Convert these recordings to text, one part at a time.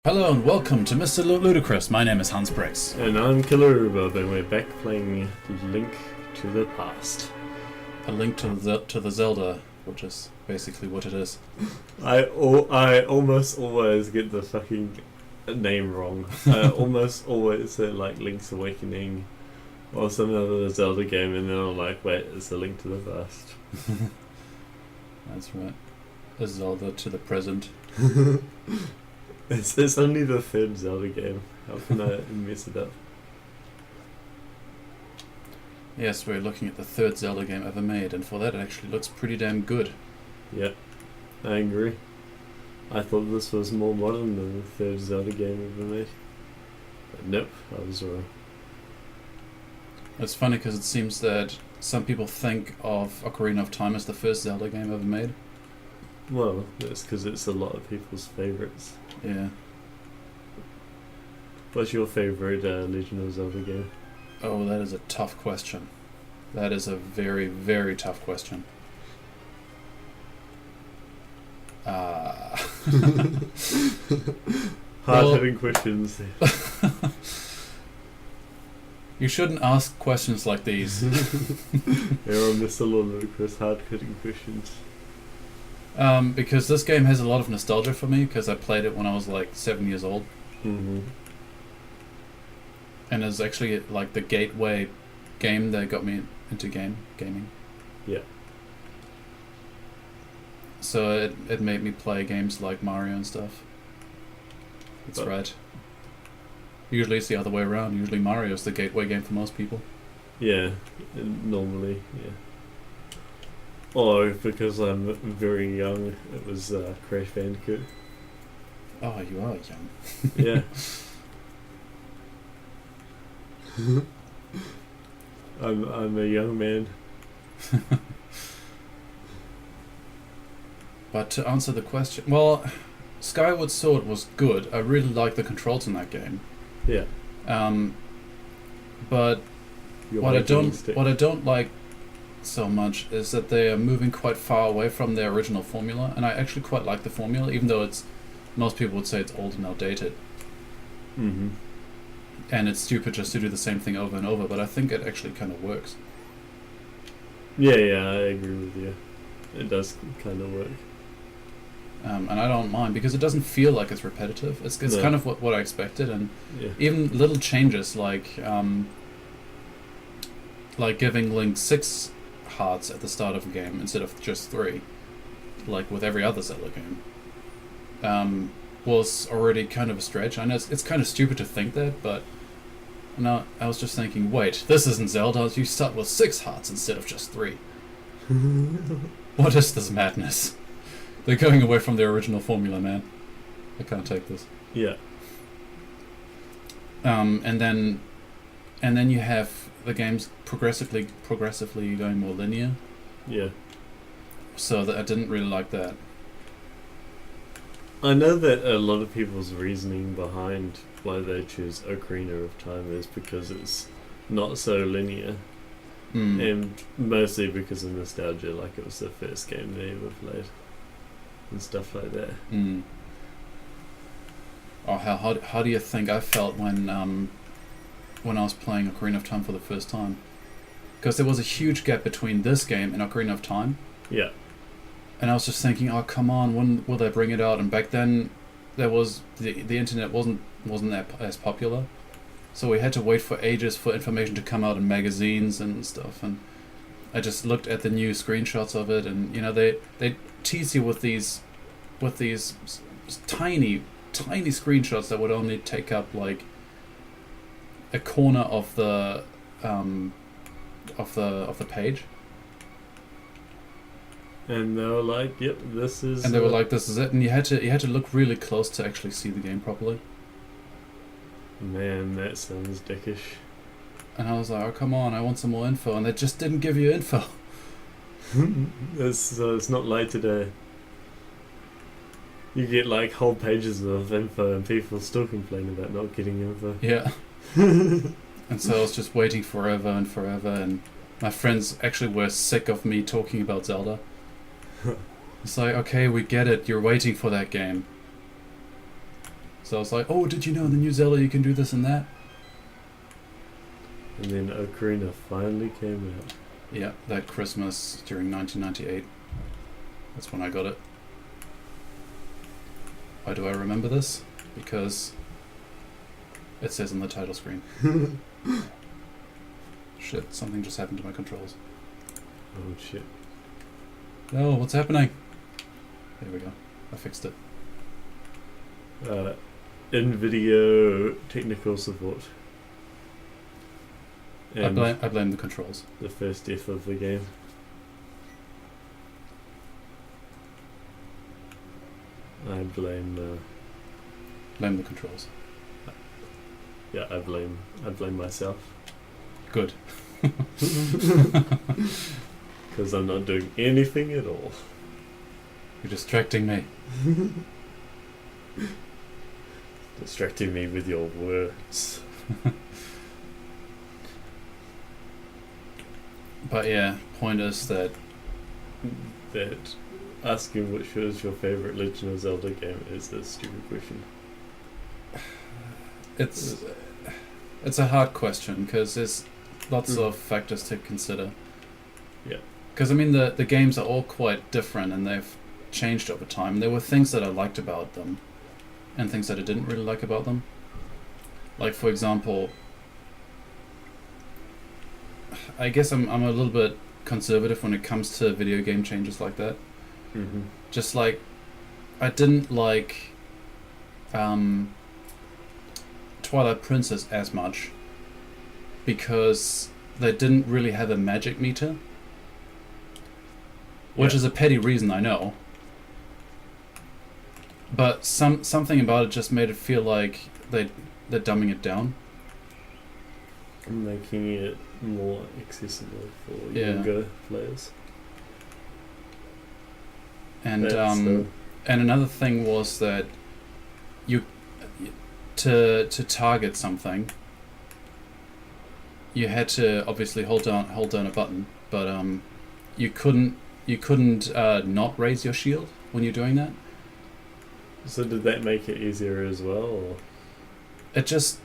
Hello and welcome to Mr. Ludicrous. My name is Hans Brace. And I'm Killer Rhubarb, and we're back playing Link to the Past. A link to the Zelda, which is basically what it is. I almost always get the fucking name wrong. I almost always say like Link's Awakening or some other Zelda game, and then I'm like, wait, it's a Link to the Past. That's right. A Zelda to the present. It's only the third Zelda game. How can I mess it up? Yes, we're looking at the third Zelda game ever made, and for that it actually looks pretty damn good. Yep, I agree. I thought this was more modern than the third Zelda game ever made. But nope, I was wrong. It's funny because it seems that some people think of Ocarina of Time as the first Zelda game ever made. Well, that's because it's a lot of people's favourites. Yeah. What's your favourite Legend of Zelda game? Oh, that is a tough question. That is a very, very tough question. Hard-hitting questions. You shouldn't ask questions like these. Here on Mr. Ludicrous, hard-hitting questions. Because this game has a lot of nostalgia for me, because I played it when I was like 7 years old. Mm-hmm. And it's actually like the gateway game that got me into gaming. Yeah. So it made me play games like Mario and stuff. That's right. Usually it's the other way around. Usually Mario's the gateway game for most people. Yeah, normally, yeah. Or because I'm very young, it was Crash Bandicoot. Oh, you are young. Yeah. I'm a young man. But to answer the question, well, Skyward Sword was good. I really liked the controls in that game. Yeah. But what I don't like so much is that they are moving quite far away from their original formula, and I actually quite like the formula, even though most people would say it's old and outdated. Mm-hmm. And it's stupid just to do the same thing over and over, but I think it actually kind of works. Yeah, I agree with you. It does kind of work. And I don't mind, because it doesn't feel like it's repetitive. It's No. kind of what I expected, and Yeah. even little changes like giving Link 6 hearts at the start of a game instead of just 3, like with every other Zelda game, was already kind of a stretch. I know it's kind of stupid to think that, but no, I was just thinking, wait, this isn't Zelda. You start with 6 hearts instead of just 3. What is this madness? They're going away from their original formula, man. I can't take this. Yeah. And then you have the games progressively going more linear. Yeah. So that I didn't really like that. I know that a lot of people's reasoning behind why they choose Ocarina of Time is because it's not so linear. And mostly because of nostalgia, like it was the first game they ever played. And stuff like that. Oh, how do you think I felt when I was playing Ocarina of Time for the first time? Because there was a huge gap between this game and Ocarina of Time. Yeah. And I was just thinking, oh come on, when will they bring it out? And back then, there was the internet wasn't that as popular, so we had to wait for ages for information to come out in magazines and stuff. And I just looked at the new screenshots of it, and they tease you with these tiny screenshots that would only take up like a corner of the page. And they were like, "Yep, this is." And they were like, "This is it," and you had to look really close to actually see the game properly. Man, that sounds dickish. And I was like, "Oh come on, I want some more info," and they just didn't give you info. It's not like today. You get like whole pages of info, and people still complain about not getting info. Yeah. And so I was just waiting forever and forever, and my friends actually were sick of me talking about Zelda. It's like, okay, we get it, you're waiting for that game. So I was like, oh, did you know in the new Zelda you can do this and that? And then Ocarina finally came out. Yeah, that Christmas during 1998. That's when I got it. Why do I remember this? Because it says on the title screen. Shit, something just happened to my controls. Oh shit. No, what's happening? There we go. I fixed it. In-video technical support. I blame the controls. The first death of the game. I blame Blame the controls. yeah, I blame myself. Good. Because I'm not doing anything at all. You're distracting me. Distracting me with your words. But yeah, point is that That asking which was your favourite Legend of Zelda game is a stupid question. it's a hard question because there's lots of factors to consider. Yeah. Because I mean the games are all quite different and they've changed over time. There were things that I liked about them and things that I didn't really like about them. Like for example, I guess I'm a little bit conservative when it comes to video game changes like that. Mm-hmm. Just like I didn't like Twilight Princess as much because they didn't really have a magic meter, which is a petty reason, I know. But something about it just made it feel like they're dumbing it down. Making it more accessible for younger players. And and another thing was that you to target something, you had to obviously hold down a button, but you couldn't not raise your shield when you're doing that. So did that make it easier as well? Or? It just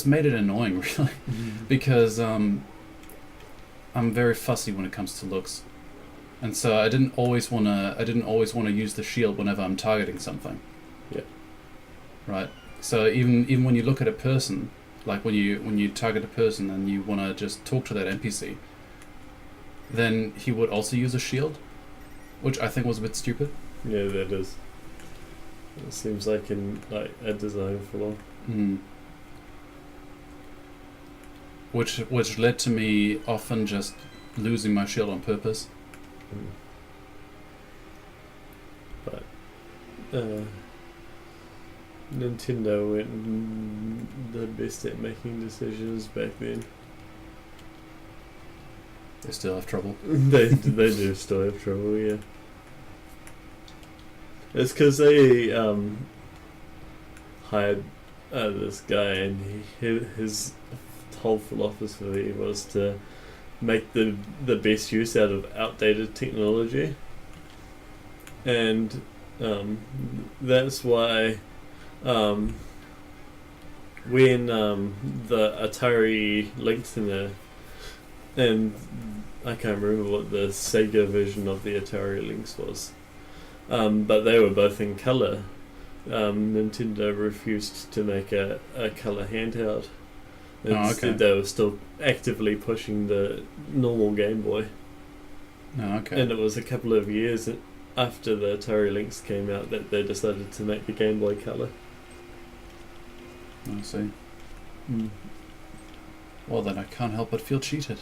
made it annoying, really, because I'm very fussy when it comes to looks, and so I didn't always want to use the shield whenever I'm targeting something. Yeah. Right. So even when you look at a person, like when you target a person and you want to just talk to that NPC, then he would also use a shield, which I think was a bit stupid. Yeah, that is. It seems like a design flaw. Mm. Which led to me often just losing my shield on purpose. But Nintendo went the best at making decisions back then. They still have trouble. they do still have trouble, yeah. It's because they hired this guy, and his whole philosophy was to make the best use out of outdated technology, and that's why when the Atari Lynx and I can't remember what the Sega version of the Atari Lynx was, but they were both in colour. Nintendo refused to make a colour handheld. Instead, they were still actively pushing the normal Game Boy. Oh, okay. And it was a couple of years after the Atari Lynx came out that they decided to make the Game Boy Color. I see. Well, then I can't help but feel cheated.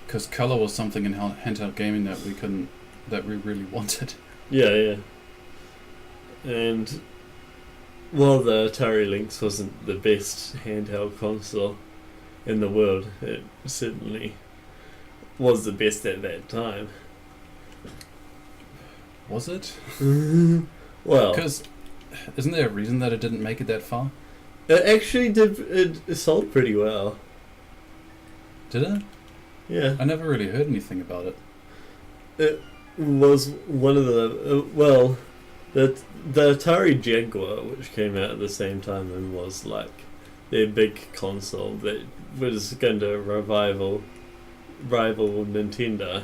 Because color was something in handheld gaming that we really wanted. Yeah. And while the Atari Lynx wasn't the best handheld console in the world, it certainly was the best at that time. Was it? Well, because isn't there a reason that it didn't make it that far? It actually did. It sold pretty well. Did it? Yeah. I never really heard anything about it. it was one of the the Atari Jaguar, which came out at the same time and was like their big console that was going to rival Nintendo,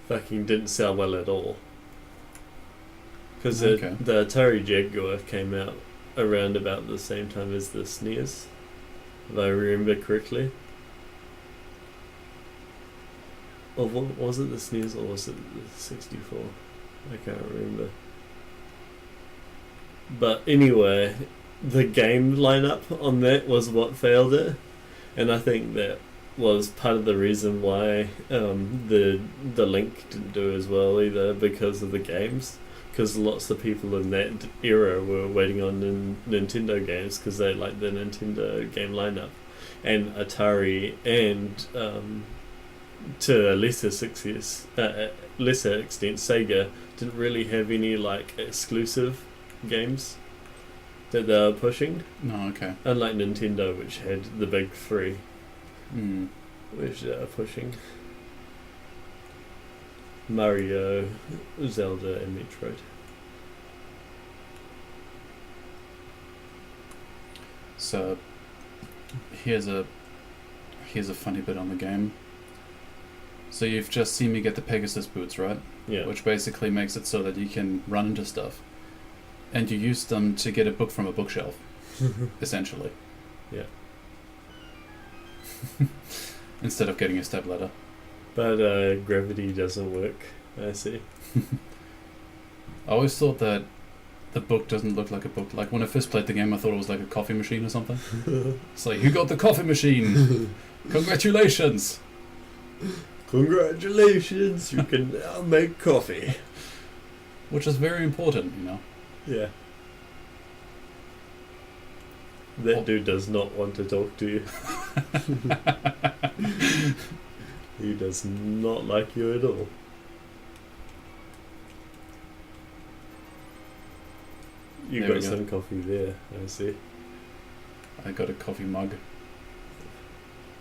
fucking didn't sell well at all. Because Okay. the Atari Jaguar came out around about the same time as the SNES, if I remember correctly. Or was it the SNES or was it the 64? I can't remember. But anyway, the game lineup on that was what failed it, and I think that was part of the reason why the Link didn't do as well either, because of the games. Because lots of people in that era were waiting on Nintendo games because they liked the Nintendo game lineup, and Atari and to a lesser success, lesser extent, Sega didn't really have any like exclusive games that they were pushing. No, okay. Unlike Nintendo, which had the big three, Mm. which they are pushing: Mario, Zelda, and Metroid. So here's a funny bit on the game. So you've just seen me get the Pegasus boots, right? Yeah. Which basically makes it so that you can run into stuff, and you use them to get a book from a bookshelf, essentially. Yeah. Instead of getting a step ladder. But gravity doesn't work, I see. I always thought that the book doesn't look like a book. Like when I first played the game, I thought it was like a coffee machine or something. It's like, you got the coffee machine! Congratulations! Congratulations, you can now make coffee. Which is very important, you know. Yeah. That Oh. dude does not want to talk to you. He does not like you at all. You There we got go. some coffee there, I see. I got a coffee mug.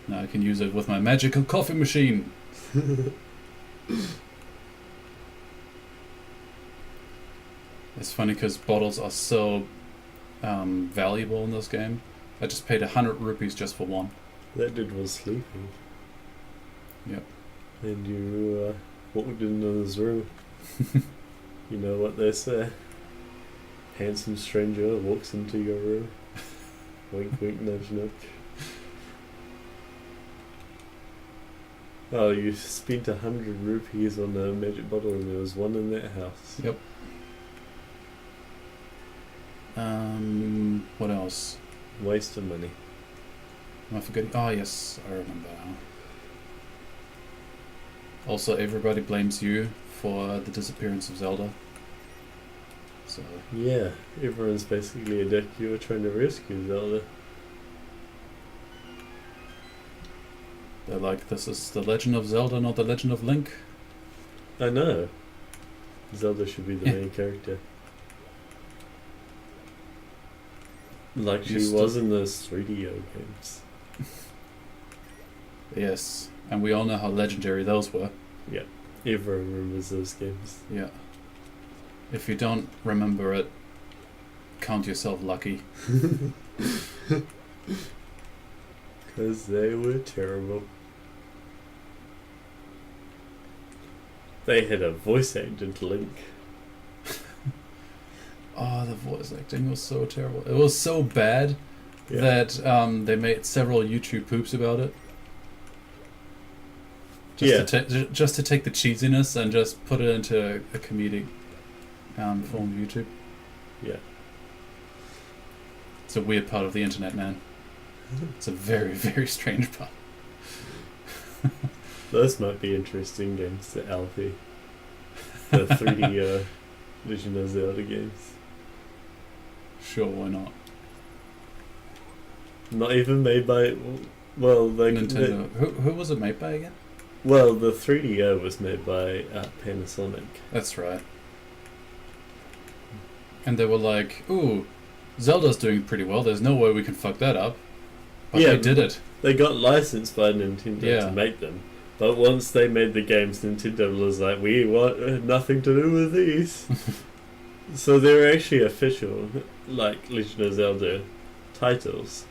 Now I can use it with my magical coffee machine. It's funny because bottles are so valuable in this game. I just paid 100 rupees just for one. That dude was sleeping. Yep. And you walked into his room. You know what they say? Handsome stranger walks into your room. Wink, wink, nudge, nudge. Oh, you spent 100 rupees on a magic bottle and there was one in that house. Yep. What else? Waste of money. Am I forgetting? Oh yes, I remember now. Also, everybody blames you for the disappearance of Zelda. So Yeah, everyone's basically a dick. You were trying to rescue Zelda. they're like, this is the Legend of Zelda, not the Legend of Link. I know. Zelda should be the Yeah. main character. Like she Used was to- in those 3DO games. Yes, and we all know how legendary those were. Everyone remembers those games. Yeah. If you don't remember it, count yourself lucky. Because they were terrible. They had a voice acted Link. Oh, the voice acting was so terrible. It was so bad Yeah. that they made several YouTube poops about it. Just to take the cheesiness and just put it into a comedic form of YouTube. Yeah. It's a weird part of the internet, man. It's a very, very strange part. Those might be interesting games to Alfie. The 3D Legend of Zelda games. Sure, why not? Not even made by... Well, like... Nintendo. Who was it made by again? Well, the 3DO was made by Panasonic. That's right. And they were like, ooh, Zelda's doing pretty well, there's no way we can fuck that up. But Yeah, they did it. They got licensed by Nintendo Yeah. to make them, But once they made the games, Nintendo was like, we want nothing to do with these. So they're actually official, like Legend of Zelda titles.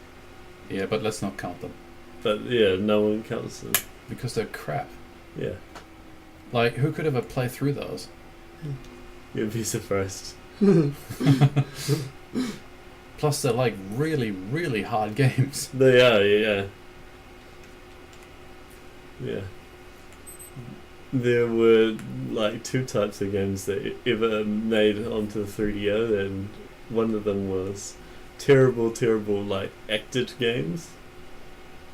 Yeah, but let's not count them. But yeah, no one counts them. Because they're crap. Yeah. Like, who could ever play through those? You'd be surprised. Plus, they're like really, really hard games. They are, yeah. Yeah. There were like two types of games that ever made onto the 3DO, and one of them was terrible, like acted games.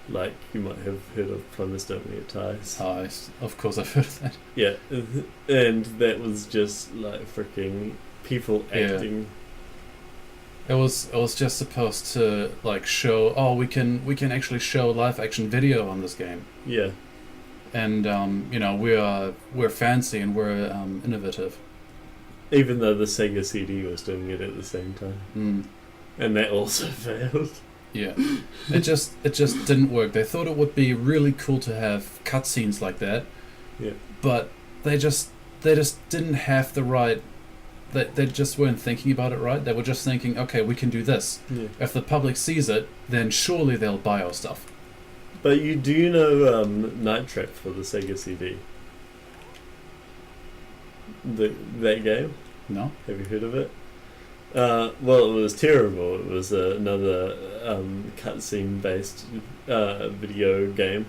Like you might have heard of Plumbers Don't Wear Ties. Oh, of course I've heard of that. Yeah, and that was just like freaking people acting. It was just supposed to like show, oh, we can actually show live action video on this game. Yeah. And you know, we're fancy and we're innovative. Even though the Sega CD was doing it at the same time. Mm. And that also failed. Yeah. It just didn't work. They thought it would be really cool to have cutscenes like that. Yeah. But they just didn't have the right. They just weren't thinking about it right. They were just thinking, okay, we can do this. Yeah. If the public sees it, then surely they'll buy our stuff. But you do know Night Trap for the Sega CD? That game? No? Have you heard of it? Well, it was terrible. It was another cutscene based video game.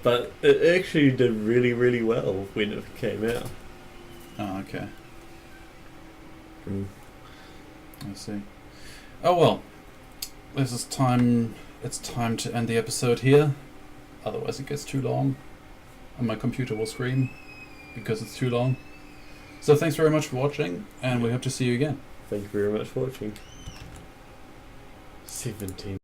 But it actually did really, really well when it came out. Oh, okay. Mm. I see. Oh well. It's time to end the episode here. Otherwise it gets too long. And my computer will scream because it's too long. So thanks very much for watching, and we hope to see you again. Thank you very much for watching. 17.